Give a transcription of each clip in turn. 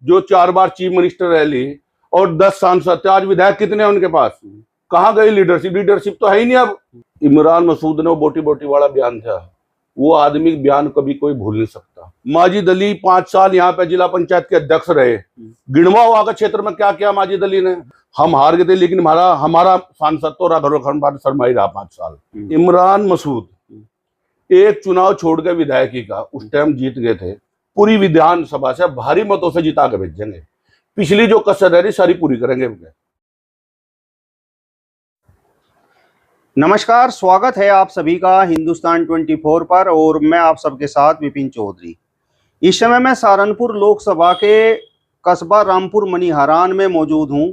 जो 4 बार chief minister रह ली और 10 सांसद थे, आज विधायक कितने हैं उनके पास? कहाँ गई लीडरशिप? लीडरशिप तो है ही नहीं अब। इमरान मसूद ने वो बोटी बोटी वाला बयान था, वो आदमी बयान कभी कोई भूल नहीं सकता। माजिद अली 5 साल यहाँ पे जिला पंचायत के अध्यक्ष रहे, गिणवा हुआ का क्षेत्र में क्या किया माजिद अली ने? हम हार गए थे, लेकिन हमारा सांसद तो राघव शर्मा ही रहा 5 साल। इमरान मसूद एक चुनाव छोड़ के विधायकी का उस टाइम जीत गए थे, पूरी विधानसभा से भारी मतों से जिता के भेजेंगे। पिछली जो कसर रह रही सारी पूरी करेंगे। नमस्कार, स्वागत है आप सभी का हिंदुस्तान 24 पर और मैं आप सबके साथ विपिन चौधरी। इस समय मैं सहारनपुर लोकसभा के कस्बा रामपुर मनीहारान में मौजूद हूं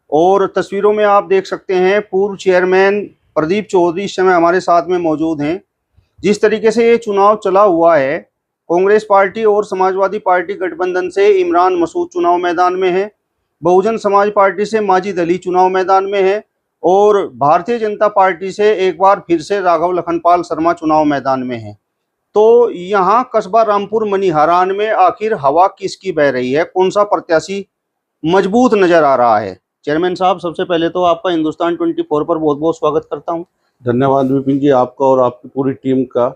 और तस्वीरों में आप देख सकते हैं पूर्व चेयरमैन प्रदीप चौधरी इस समय हमारे साथ में मौजूद हैं। जिस तरीके से ये चुनाव चला हुआ है, कांग्रेस पार्टी और समाजवादी पार्टी गठबंधन से इमरान मसूद चुनाव मैदान में है, बहुजन समाज पार्टी से माजिद अली चुनाव मैदान में है और भारतीय जनता पार्टी से एक बार फिर से राघव लखनपाल शर्मा चुनाव मैदान में है। तो यहाँ कस्बा रामपुर मनीहारान में आखिर हवा किसकी बह रही है, कौन सा प्रत्याशी मजबूत नजर आ रहा है? चेयरमैन साहब, सबसे पहले तो आपका हिंदुस्तान 24 पर बहुत बहुत स्वागत करता हूँ। धन्यवाद विपिन जी, आपका और आपकी पूरी टीम का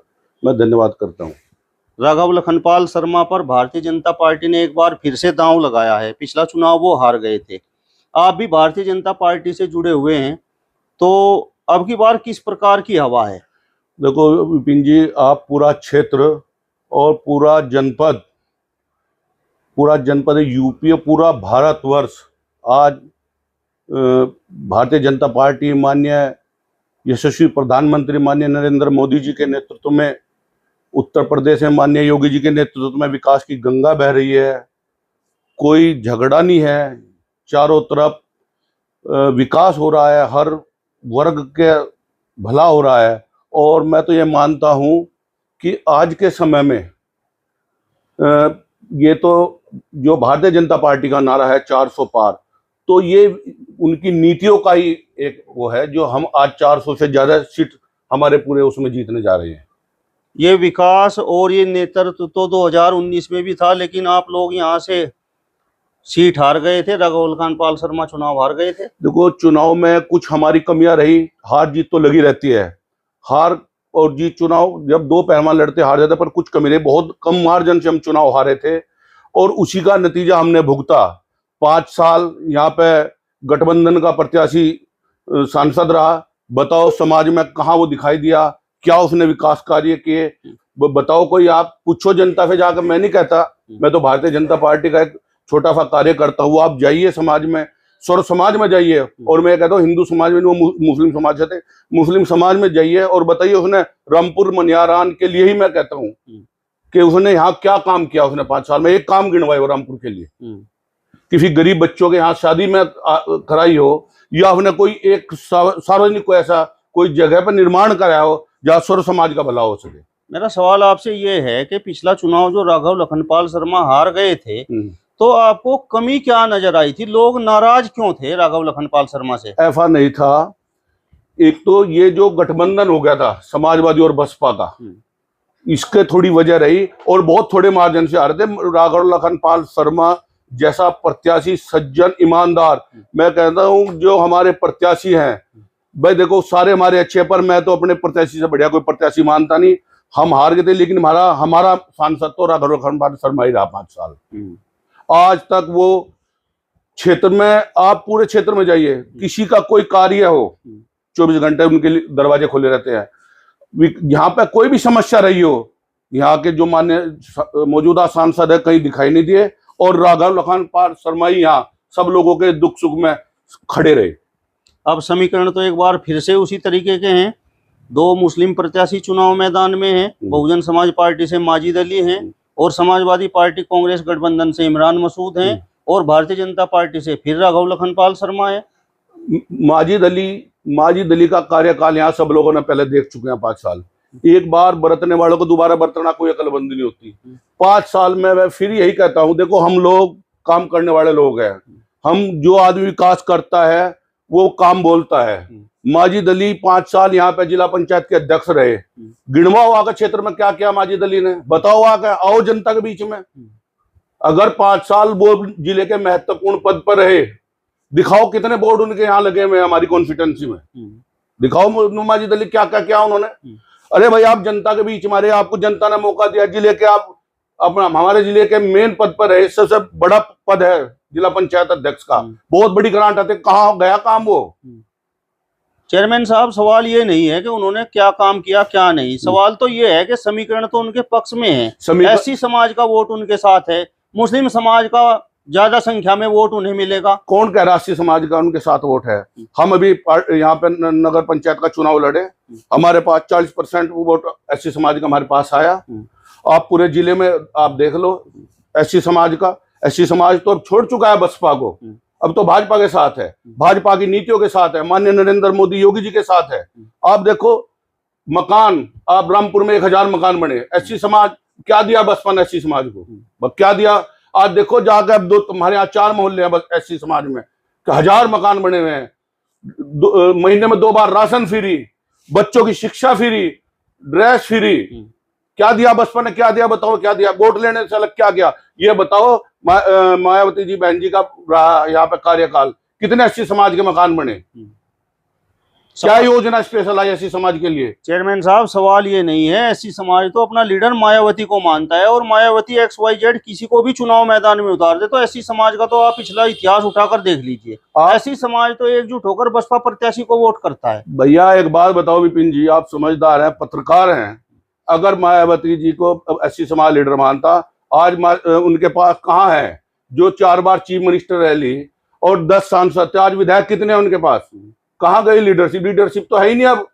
मैं धन्यवाद करता हूँ। राघव लखनपाल शर्मा पर भारतीय जनता पार्टी ने एक बार फिर से दांव लगाया है। पिछला चुनाव वो हार गए थे, आप भी भारतीय जनता पार्टी से जुड़े हुए हैं, तो अब की बार किस प्रकार की हवा है? देखो विपिन जी, आप पूरा क्षेत्र और पूरा जनपद यूपी, पूरा भारतवर्ष आज भारतीय जनता पार्टी, माननीय यशस्वी प्रधानमंत्री माननीय नरेंद्र मोदी जी के नेतृत्व में, उत्तर प्रदेश में माननीय योगी जी के नेतृत्व में विकास की गंगा बह रही है। कोई झगड़ा नहीं है, चारों तरफ विकास हो रहा है, हर वर्ग के भला हो रहा है। और मैं तो ये मानता हूँ कि आज के समय में ये तो जो भारतीय जनता पार्टी का नारा है 400 पार, तो ये उनकी नीतियों का ही एक वो है जो हम आज 400 से ज्यादा सीट हमारे पूरे उसमें जीतने जा रहे हैं। ये विकास और ये नेतृत्व तो 2019 में भी था, लेकिन आप लोग यहाँ से सीट हार गए थे, राघव लखनपाल शर्मा चुनाव हार गए थे। देखो, चुनाव में कुछ हमारी कमियां रही, हार जीत तो लगी रहती है। हार और जीत, चुनाव जब दो पहलवान लड़ते हार जाते, पर कुछ कमी रही, बहुत कम मार्जिन से हम चुनाव हारे थे और उसी का नतीजा हमने भुगता। 5 साल यहाँ पे गठबंधन का प्रत्याशी सांसद रहा, बताओ समाज में कहाँ वो दिखाई दिया, क्या उसने विकास कार्य किए? बताओ, कोई आप पूछो जनता से जाकर। मैं नहीं कहता, मैं तो भारतीय जनता पार्टी का एक छोटा सा कार्य करता हूँ। आप जाइए समाज में, सर्व समाज में जाइए, और मैं कहता हूँ हिंदू समाज में, वो मुस्लिम समाज से थे, मुस्लिम समाज में जाइए और बताइए उसने रामपुर मनिहारान के लिए ही मैं कहता हूँ कि उसने यहाँ क्या काम किया। उसने 5 साल में एक काम गिनवाए वो रामपुर के लिए, किसी गरीब बच्चों के यहाँ शादी में कराई हो, या उसने कोई एक सार्वजनिक को ऐसा कोई जगह पर निर्माण कराया हो जहाँ सर्व समाज का भला हो सके। मेरा सवाल आपसे ये है कि पिछला चुनाव जो राघव लखनपाल शर्मा हार गए थे, तो आपको कमी क्या नजर आई थी? लोग नाराज क्यों थे राघव लखनपाल शर्मा से? ऐसा नहीं था, एक तो ये जो गठबंधन हो गया था समाजवादी और बसपा का, इसके थोड़ी वजह रही, और बहुत थोड़े मार्जिन से आ रहे थे। राघव लखनपाल शर्मा जैसा प्रत्याशी, सज्जन, ईमानदार, मैं कहता हूँ जो हमारे प्रत्याशी हैं, भाई देखो सारे हमारे अच्छे, पर मैं तो अपने प्रत्याशी से बढ़िया कोई प्रत्याशी मानता नहीं। हम हार गए थे, लेकिन हमारा सांसद तो राघव लखनपाल शर्मा ही रहा 5 साल। आज तक वो क्षेत्र में, आप पूरे क्षेत्र में जाइए, किसी का कोई कार्य हो 24 घंटे उनके लिए दरवाजे खुले रहते हैं। यहाँ पे कोई भी समस्या रही हो, यहाँ के जो मान्य मौजूदा सांसद है कहीं दिखाई नहीं दिए, और राघव लखनपाल शर्मा ही यहाँ सब लोगों के दुख सुख में खड़े रहे। अब समीकरण तो एक बार फिर से उसी तरीके के हैं। 2 मुस्लिम प्रत्याशी चुनाव मैदान में हैं, बहुजन समाज पार्टी से माजिद अली हैं और समाजवादी पार्टी कांग्रेस गठबंधन से इमरान मसूद हैं, और भारतीय जनता पार्टी से फिर राघव लखनपाल शर्मा है। माजिद अली का कार्यकाल यहाँ सब लोगों ने पहले देख चुके हैं। 5 साल, एक बार बरतने वालों को दोबारा बरतना कोई अकलबंदी नहीं होती। 5 साल में मैं फिर यही कहता हूँ, देखो हम लोग काम करने वाले लोग हैं, हम जो आदमी विकास करता है वो काम बोलता है। माजिद अली 5 साल यहाँ पे जिला पंचायत के अध्यक्ष रहे, गिणवा हुआ का क्षेत्र में क्या किया माजिद अली ने? बताओ, आओ जनता के बीच में, अगर 5 साल वो जिले के महत्वपूर्ण पद पर रहे, दिखाओ कितने बोर्ड उनके यहाँ लगे हुए हैं हमारी कॉन्स्टिट्यूंसी में, दिखाओ नुमाजिद अली क्या क्या क्या उन्होंने। अरे भाई आप जनता के बीच मारे, आपको जनता ने मौका दिया, जिले के आप अपना हमारे जिले के मेन पद पर रहे, सबसे बड़ा पद है जिला पंचायत अध्यक्ष का, बहुत बड़ी ग्रांट आते, कहाँ गया काम वो? चेयरमैन साहब, सवाल ये नहीं है कि उन्होंने क्या काम किया क्या नहीं, सवाल तो ये है कि समीकरण तो उनके पक्ष में है। एससी समाज का वोट उनके साथ है, मुस्लिम समाज का ज्यादा संख्या में वोट उन्हें मिलेगा। कौन कह रहा एससी समाज का उनके साथ वोट है? हम अभी यहाँ पे नगर पंचायत का चुनाव लड़े, हमारे पास 40% वोट एससी समाज का हमारे पास आया। आप पूरे जिले में आप देख लो एससी समाज का, एससी समाज तो अब छोड़ चुका है बसपा को, अब तो भाजपा के साथ है, भाजपा की नीतियों के साथ है, माननीय नरेंद्र मोदी योगी जी के साथ है। आप देखो मकान, आप रामपुर में 1000 मकान बने, एससी समाज क्या दिया बसपा ने एससी समाज को? क्या दिया? आज देखो जाकर अब तुम्हारे यहाँ 4 मोहल्ले हैं बस एससी समाज में, 1000 मकान बने हुए हैं, महीने में 2 बार राशन फ्री, बच्चों की शिक्षा फ्री, ड्रेस फ्री। क्या दिया बसपा ने? क्या दिया बताओ? क्या दिया? वोट लेने से अलग क्या किया ये बताओ। मायावती जी बहन जी का रहा यहाँ पे कार्यकाल, कितने एससी समाज के मकान बने, क्या योजना स्पेशल आई एससी समाज के लिए? चेयरमैन साहब, सवाल ये नहीं है, एससी समाज तो अपना लीडर मायावती को मानता है, और मायावती XYZ किसी को भी चुनाव मैदान में उतार दे, तो एससी समाज का तो आप पिछला इतिहास उठाकर देख लीजिए, एससी समाज तो एकजुट होकर बसपा प्रत्याशी को वोट करता है। भैया एक बात बताओ विपिन जी, आप समझदार हैं, पत्रकार हैं, अगर मायावती जी को एससी समाज लीडर मानता, आज उनके पास कहाँ है जो 4 बार चीफ मिनिस्टर रह ली और 10 सांसद, आज विधायक कितने हैं उनके पास? कहाँ गई लीडरशिप? लीडरशिप तो है ही नहीं अब।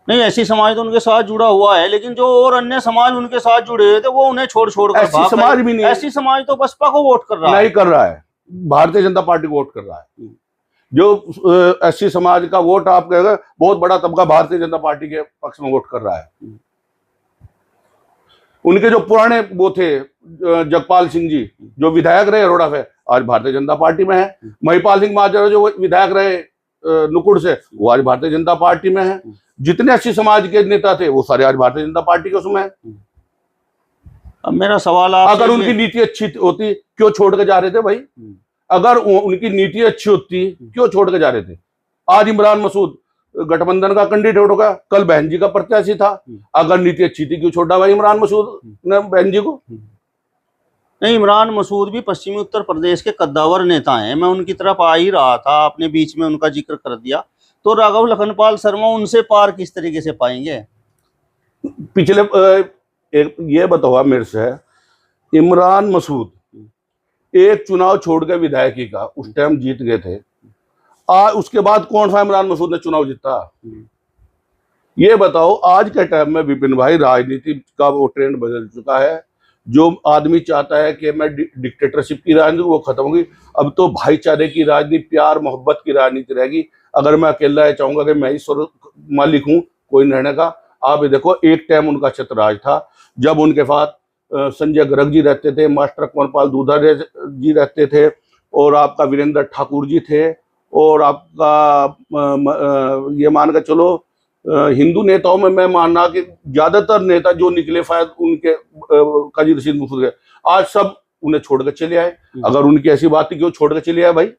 नहीं, एससी समाज तो उनके साथ जुड़ा हुआ है, लेकिन जो और अन्य समाज उनके साथ जुड़े हुए थे वो उन्हें छोड़ कर एससी समाज भी नहीं, एससी समाज तो बसपा को वोट कर रहा है, नहीं कर रहा है, भारतीय जनता पार्टी को वोट कर रहा है। जो एससी समाज का वोट आप कहेंगे, बहुत बड़ा तबका भारतीय जनता पार्टी के पक्ष में वोट कर रहा है। उनके जो पुराने वो थे जगपाल सिंह जी जो विधायक रहे अरोड़ा से, आज भारतीय जनता पार्टी में है। महिपाल सिंह महाजन जो विधायक रहे नुकुड़ से, वो आज भारतीय जनता पार्टी में है। जितने एससी समाज के नेता थे वो सारे आज भारतीय जनता पार्टी के उसमें है। अब मेरा सवाल अगर उनकी नीति अच्छी होती क्यों छोड़ के जा रहे थे भाई? अगर उनकी नीति अच्छी होती क्यों छोड़ के जा रहे थे? आज इमरान मसूद गठबंधन का कैंडिडेट होगा, कल बहन जी का प्रत्याशी था, अगर नीति अच्छी थी क्यों छोड़ा भाई इमरान मसूद ने बहन जी को? नहीं, इमरान मसूद भी पश्चिमी उत्तर प्रदेश के कद्दावर नेता हैं, मैं उनकी तरफ आ ही रहा था, आपने बीच में उनका जिक्र कर दिया, तो राघव लखनपाल शर्मा उनसे पार किस तरीके से पाएंगे? पिछले ये बताओ आप मेरे से, इमरान मसूद एक चुनाव छोड़ के विधायकी का उस टाइम जीत गए थे, उसके बाद कौन सा इमरान मसूद ने चुनाव जीता? ये बताओ। आज के टाइम में विपिन भाई राजनीति का वो ट्रेंड बदल चुका है। जो आदमी चाहता है कि मैं डिक्टेटरशिप की राजनीति वो खत्म होगी, अब तो भाईचारे की राजनीति, प्यार मोहब्बत की राजनीति रहेगी। अगर मैं अकेला चाहूंगा कि मैं ही मालिक हूँ कोई रहने का, आप ये देखो एक टाइम उनका छत्रराज था जब उनके साथ संजय गर्ग जी रहते थे, मास्टर कुंवरपाल दूधा जी रहते थे, और आपका वीरेंद्र ठाकुर जी थे, और आपका ये मान कर चलो हिंदू नेताओं में मैं मानना कि ज्यादातर नेता जो निकले शायद उनके काजी रशीद मुफूद गए, आज सब उन्हें छोड़कर चले आए। अगर उनकी ऐसी बात थी क्यों छोड़ कर चले आए भाई?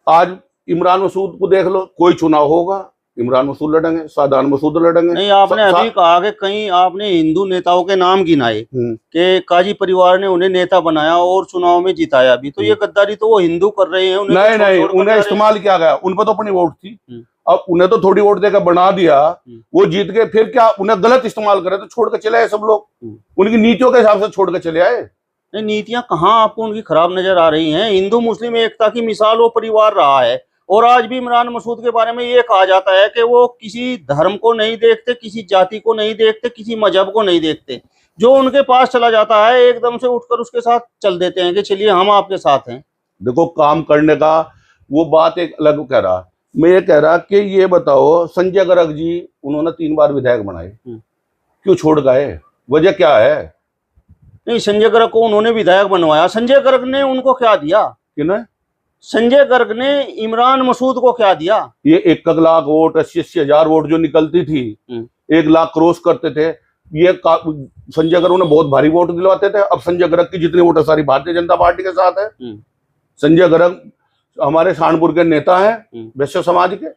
आज इमरान मसूद को देख लो, कोई चुनाव होगा इमरान मसूद लड़ेंगे, सादान मसूद लड़ेंगे। नहीं, आपने अभी कहा कि कहीं आपने हिंदू नेताओं के नाम गिनाए कि काजी परिवार ने उन्हें नेता बनाया और चुनाव में जिताया भी, तो ये गद्दारी तो वो हिंदू कर रहे हैं। नहीं, उन्हें इस्तेमाल किया गया, उन पर तो अपनी वोट थी, अब उन्हें तो थोड़ी वोट देकर बना दिया, वो जीत गए, फिर क्या उन्हें गलत इस्तेमाल करे तो छोड़ कर चले आए सब लोग, उनकी नीतियों के हिसाब से छोड़ कर चले आए। नहीं, नीतियां कहाँ आपको उनकी खराब नजर आ रही हैं? हिंदू मुस्लिम एकता की मिसाल वो परिवार रहा है, और आज भी इमरान मसूद के बारे में ये कहा जाता है कि वो किसी धर्म को नहीं देखते, किसी जाति को नहीं देखते, किसी मजहब को नहीं देखते, जो उनके पास चला जाता है एकदम से उठकर उसके साथ चल देते हैं कि चलिए हम आपके साथ हैं। देखो काम करने का वो बात एक अलग कह रहा, मैं ये कह रहा कि ये बताओ संजय गर्ग जी उन्होंने 3 बार विधायक बनाए, क्यों छोड़ गए? वजह क्या है? नहीं, संजय गर्ग को उन्होंने विधायक बनवाया, संजय गर्ग ने उनको क्या दिया? किन्हें? संजय गर्ग ने इमरान मसूद को क्या दिया? ये 1 लाख वोट, 80-80 हजार वोट जो निकलती थी, 1 लाख क्रॉस करते थे, ये संजय गर्ग ने बहुत भारी वोट दिलवाते थे। अब संजय गर्ग की जितनी वोट है सारी भारतीय जनता पार्टी के साथ है। संजय गर्ग हमारे सहारनपुर के नेता हैं वैश्य समाज के।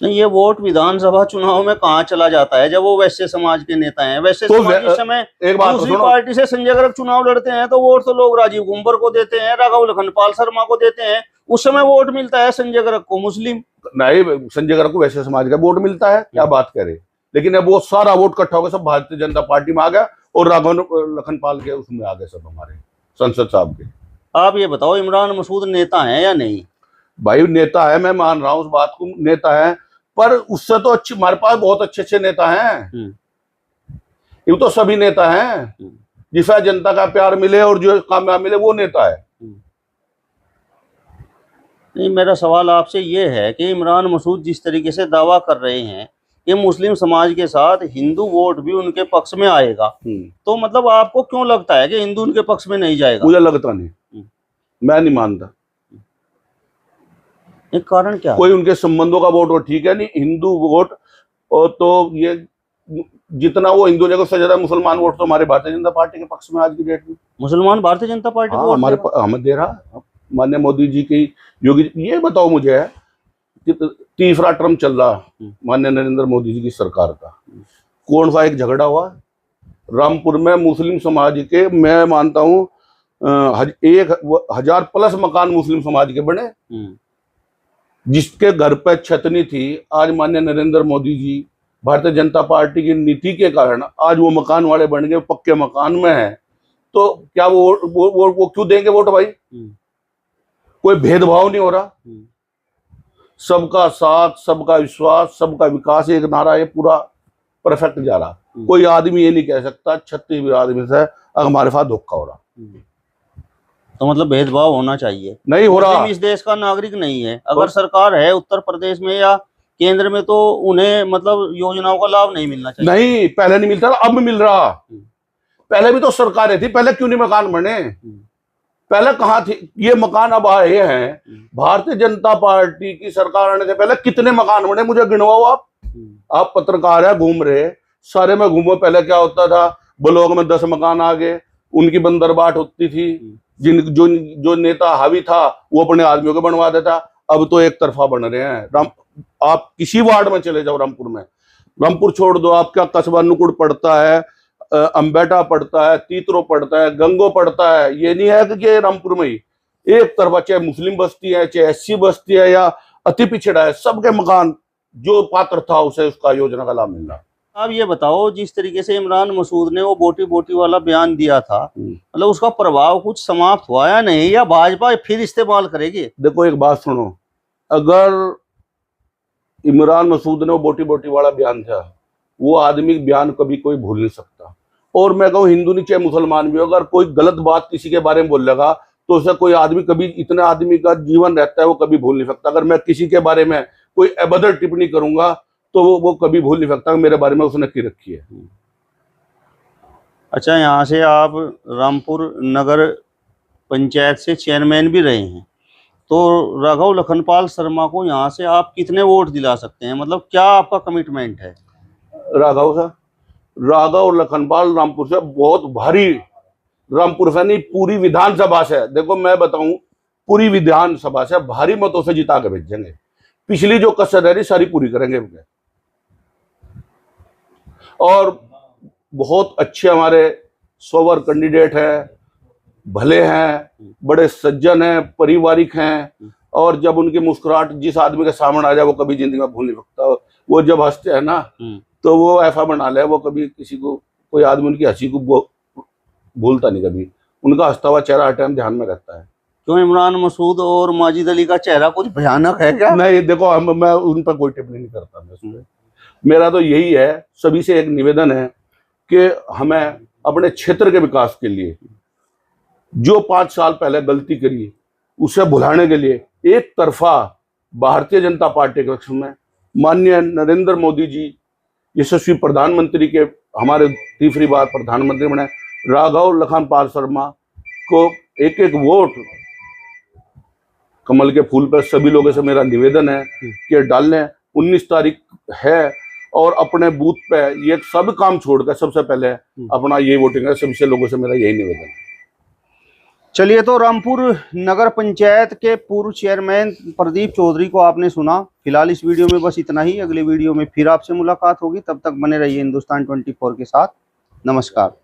नहीं, ये वोट विधानसभा चुनाव में कहाँ चला जाता है जब वो वैश्य समाज के नेता हैं। वैश्य तो समाज इस समय एक बात दूसरी पार्टी से संजय गर्ग चुनाव लड़ते हैं तो वोट तो लोग राजीव गुंबर को देते हैं, राघव लखनपाल शर्मा को देते हैं। उस समय वोट मिलता है संजय गर्ग को मुस्लिम, नहीं, संजय गर्ग को वैश्य समाज का वोट मिलता है, क्या बात करे। लेकिन अब वो सारा वोट इकट्ठा होकर सब भारतीय जनता पार्टी में आ गया और राघव लखनपाल के उसमें आ गए सब हमारे संसद साहब के। आप ये बताओ, इमरान मसूद नेता है या नहीं? भाई नेता है, मैं मान रहा हूँ उस बात को, नेता है, पर उससे तो अच्छी हमारे पास बहुत अच्छे अच्छे नेता हैं। ये तो सभी नेता हैं जिसे जनता का प्यार मिले और जो कामयाब मिले वो नेता है। नहीं, मेरा सवाल आपसे ये है कि इमरान मसूद जिस तरीके से दावा कर रहे हैं कि मुस्लिम समाज के साथ हिंदू वोट भी उनके पक्ष में आएगा, तो मतलब आपको क्यों लगता है कि हिंदू उनके पक्ष में नहीं जाएगा? मुझे लगता नहीं, मैं नहीं मानता। एक कारण क्या? कोई उनके संबंधों का वोट हो, ठीक है, नहीं हिंदू वोट और तो ये जितना वो हिंदू लेकर उससे ज्यादा मुसलमान वोट तो हमारे भारतीय जनता पार्टी के पक्ष में आज की डेट में। मुसलमान भारतीय जनता पार्टी को हमारे हमें दे रहा माननीय मोदी जी की, योगी। ये बताओ मुझे कि तीसरा टर्म चल रहा माननीय नरेंद्र मोदी जी की सरकार का, कौन सा एक झगड़ा हुआ रामपुर में मुस्लिम समाज के? मैं मानता हूँ 1000 प्लस मकान मुस्लिम समाज के बने। जिसके घर पे छत नहीं थी, आज माननीय नरेंद्र मोदी जी भारतीय जनता पार्टी की नीति के कारण आज वो मकान वाले बन गए, पक्के मकान में है। तो क्या वो क्यों देंगे वोट भाई? कोई भेदभाव नहीं हो रहा, सबका साथ, सबका विश्वास, सबका विकास, एक नारा ये पूरा परफेक्ट जा रहा। कोई आदमी ये नहीं कह सकता 36 आदमी से हमारे साथ धोखा हो रहा। तो मतलब भेदभाव होना चाहिए, नहीं हो रहा। इस देश का नागरिक नहीं है, अगर सरकार है उत्तर प्रदेश में या केंद्र में तो उन्हें मतलब योजनाओं का लाभ नहीं मिलना चाहिए। नहीं, पहले नहीं मिलता, अब मिल रहा। पहले भी तो सरकारें थी, पहले क्यों नहीं मकान बने? पहले कहाँ थी ये मकान? अब आए हैं भारतीय जनता पार्टी की सरकार आने से पहले कितने मकान बने? मुझे गिनवाओ आप पत्रकार है, घूम रहे सारे में घूमो। पहले क्या होता था, ब्लॉक में 10 मकान आ गए, उनकी बंदरबाट होती थी, जो नेता हावी था वो अपने आदमियों को बनवा देता। अब तो एक तरफा बन रहे हैं। आप किसी वार्ड में चले जाओ रामपुर में, रामपुर छोड़ दो, आपका कस्बा नुकुड़ पड़ता है, अंबेटा पड़ता है, तीतरो पड़ता है, गंगो पड़ता है। ये नहीं है कि रामपुर में ही एक तरफा, चाहे मुस्लिम बस्ती है, चाहे SC बस्ती है या अति पिछड़ा है, सबके मकान जो पात्र था उसे उसका योजना का लाभ मिल रहा। आप ये बताओ, जिस तरीके से इमरान मसूद ने वो बोटी बोटी वाला बयान दिया था, मतलब उसका प्रभाव कुछ समाप्त हुआ या नहीं, या भाजपा फिर इस्तेमाल करेगी? देखो एक बात सुनो, अगर इमरान मसूद ने वो बोटी बोटी वाला बयान था, वो आदमी बयान कभी कोई भूल नहीं सकता। और मैं कहूँ हिंदू नहीं चाहे मुसलमान भी, अगर कोई गलत बात किसी के बारे में बोल लगा तो उसे कोई आदमी कभी, इतना आदमी का जीवन रहता है वो कभी भूल नहीं सकता। अगर मैं किसी के बारे में कोई अभद्र टिप्पणी करूंगा तो वो कभी भूल नहीं सकता मेरे बारे में उसने की रखी है। अच्छा, यहाँ से आप रामपुर नगर पंचायत से चेयरमैन भी रहे हैं, तो राघव लखनपाल शर्मा को यहाँ से आप कितने वोट दिला सकते हैं? मतलब क्या आपका कमिटमेंट है? राघव लखनपाल रामपुर से बहुत भारी, रामपुर से नहीं पूरी विधानसभा से, देखो मैं बताऊं, पूरी विधानसभा से भारी मतों से जिता के भेजेंगे। पिछली जो कसर है सारी पूरी करेंगे उनके। और बहुत अच्छे हमारे सोवर कैंडिडेट हैं, भले हैं, बड़े सज्जन हैं, पारिवारिक हैं। और जब उनकी मुस्कुराहट जिस आदमी के सामने आ जाए वो कभी जिंदगी में भूल नहीं सकता। वो जब हंसते हैं ना तो वो ऐसा बना ले, वो कभी किसी को, कोई आदमी उनकी हंसी को भूलता नहीं कभी। उनका हंसता हुआ चेहरा हर टाइम ध्यान में रहता है। क्यों, इमरान मसूद और माजिद अली का चेहरा कुछ भयानक है क्या? नहीं, देखो मैं उन पर कोई टिप्पणी नहीं करता। मेरा तो यही है, सभी से एक निवेदन है कि हमें अपने क्षेत्र के विकास के लिए जो 5 साल पहले गलती करी उसे भुलाने के लिए एक तरफा भारतीय जनता पार्टी के पक्ष में माननीय नरेंद्र मोदी जी यशस्वी प्रधानमंत्री के, हमारे तीसरी बार प्रधानमंत्री बने, राघव लखनपाल शर्मा को एक एक वोट कमल के फूल पर सभी लोगों से मेरा निवेदन है कि डाल लें। 19 तारीख है और अपने बूथ पे ये सब काम छोड़कर सबसे पहले अपना ये वोटिंग है। सभी से लोगों से मेरा यही निवेदन है। चलिए, तो रामपुर नगर पंचायत के पूर्व चेयरमैन प्रदीप चौधरी को आपने सुना। फिलहाल इस वीडियो में बस इतना ही। अगले वीडियो में फिर आपसे मुलाकात होगी, तब तक बने रहिए हिंदुस्तान 24 के साथ। नमस्कार।